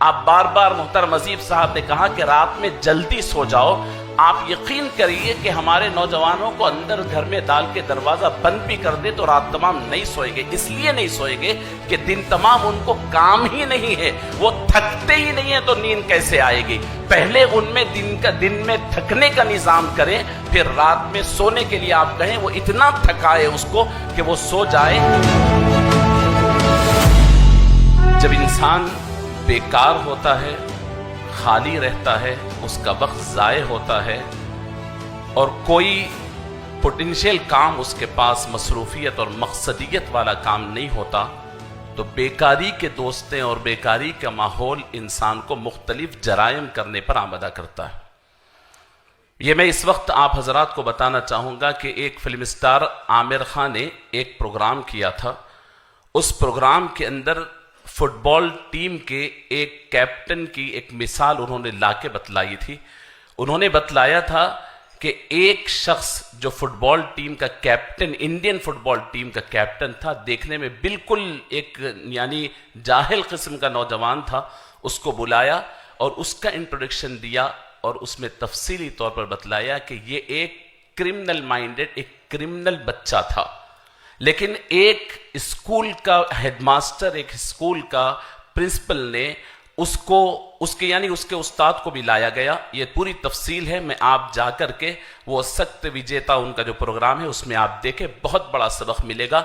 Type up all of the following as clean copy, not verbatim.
آپ بار بار محترم عزیز صاحب نے کہا کہ رات میں جلدی سو جاؤ. آپ یقین کریے کہ ہمارے نوجوانوں کو اندر گھر میں ڈال کے دروازہ بند بھی کر دے تو رات تمام نہیں سوئیں گے. اس لیے نہیں سوئیں گے کہ دن تمام ان کو کام ہی نہیں ہے, وہ تھکتے ہی نہیں ہیں, تو نیند کیسے آئے گی؟ پہلے ان میں دن میں تھکنے کا نظام کریں, پھر رات میں سونے کے لیے آپ کہیں وہ اتنا تھکائے اس کو کہ وہ سو جائے. جب انسان بیکار ہوتا ہے, خالی رہتا ہے, اس کا وقت ضائع ہوتا ہے اور کوئی پوٹینشیل کام اس کے پاس مصروفیت اور مقصدیت والا کام نہیں ہوتا, تو بیکاری کے دوستیں اور بیکاری کا ماحول انسان کو مختلف جرائم کرنے پر آمادہ کرتا ہے. یہ میں اس وقت آپ حضرات کو بتانا چاہوں گا کہ ایک فلم سٹار عامر خان نے ایک پروگرام کیا تھا. اس پروگرام کے اندر فٹ بال ٹیم کے ایک کیپٹن کی ایک مثال انہوں نے لا کے بتلائی تھی. انہوں نے بتلایا تھا کہ ایک شخص جو فٹ بال ٹیم کا کیپٹن, انڈین فٹ بال ٹیم کا کیپٹن تھا, دیکھنے میں بالکل ایک یعنی جاہل قسم کا نوجوان تھا. اس کو بلایا اور اس کا انٹروڈکشن دیا اور اس میں تفصیلی طور پر بتلایا کہ یہ ایک کرمنل مائنڈڈ, ایک کرمنل بچہ تھا. لیکن ایک اسکول کا ہیڈ ماسٹر, ایک اسکول کا پرنسپل نے اس کے استاد کو بھی لایا گیا. یہ پوری تفصیل ہے, میں آپ جا کر کے وہ سخت وجیتا ان کا جو پروگرام ہے اس میں آپ دیکھیں, بہت بڑا سبق ملے گا.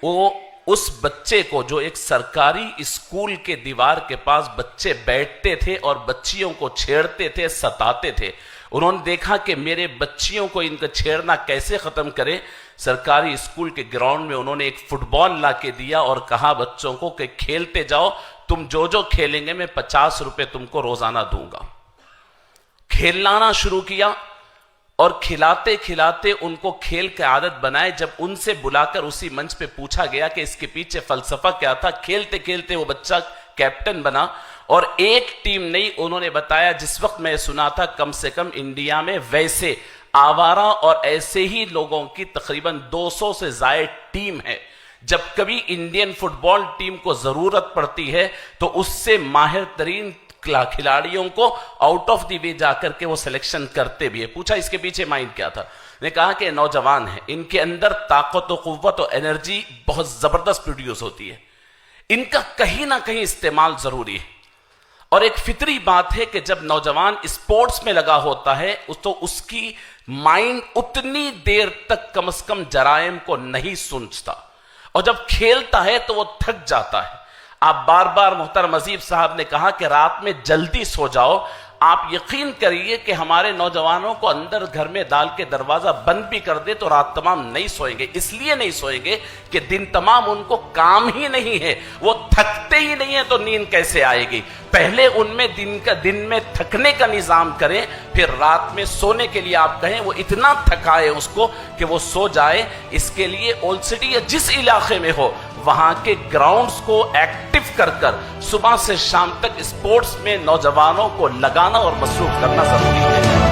وہ اس بچے کو جو ایک سرکاری اسکول کے دیوار کے پاس بچے بیٹھتے تھے اور بچیوں کو چھیڑتے تھے, ستاتے تھے, انہوں نے دیکھا کہ میرے بچیوں کو ان کا چھیڑنا کیسے ختم کرے. سرکاری اسکول کے گراؤنڈ میں انہوں نے ایک فٹ بال لا کے دیا اور کہا بچوں کو کہ کھیلتے جاؤ, تم جو کھیلیں گے میں 50 روپے تم کو روزانہ دوں گا. کھیلنا شروع کیا اور کھلاتے کھلاتے ان کو کھیل کی عادت بنائے. جب ان سے بلا کر اسی منچ پہ پوچھا گیا کہ اس کے پیچھے فلسفہ کیا تھا, کھیلتے کھیلتے وہ بچہ کیپٹن بنا. اور ایک ٹیم نہیں, انہوں نے بتایا جس وقت میں سنا تھا کم سے کم انڈیا میں ویسے آوارہ اور ایسے ہی لوگوں کی تقریباً 200 سے زائد ٹیم ہے. جب کبھی انڈین فٹ بال ٹیم کو ضرورت پڑتی ہے تو اس سے ماہر ترین کھلاڑیوں کو آؤٹ آف دی وے جا کر کے وہ سلیکشن کرتے بھی ہے. پوچھا اس کے پیچھے مائنڈ کیا تھا؟ نے کہا کہ نوجوان ہیں, ان کے اندر طاقت و قوت و انرجی بہت زبردست پروڈیوس ہوتی ہے, ان کا کہیں نہ کہیں استعمال ضروری ہے. اور ایک فطری بات ہے کہ جب نوجوان اسپورٹس میں لگا ہوتا ہے تو اس کی مائنڈ اتنی دیر تک کم از کم جرائم کو نہیں سوچتا, اور جب کھیلتا ہے تو وہ تھک جاتا ہے. آپ بار بار محترم عزیز صاحب نے کہا کہ رات میں جلدی سو جاؤ. آپ یقین کریے کہ ہمارے نوجوانوں کو اندر گھر میں ڈال کے دروازہ بند بھی کر دے تو رات تمام نہیں سوئیں گے. اس لیے نہیں سوئیں گے کہ دن تمام ان کو کام ہی نہیں ہے, وہ تھکتے ہی نہیں ہیں, تو نیند کیسے آئے گی؟ پہلے ان میں دن میں تھکنے کا نظام کریں, پھر رات میں سونے کے لیے آپ کہیں وہ اتنا تھکائے اس کو کہ وہ سو جائے. اس کے لیے اولڈ سٹی یا جس علاقے میں ہو وہاں کے گراؤنڈز کو ایکٹیو کر کر صبح سے شام تک اسپورٹس میں نوجوانوں کو لگانا اور مصروف کرنا ضروری ہے.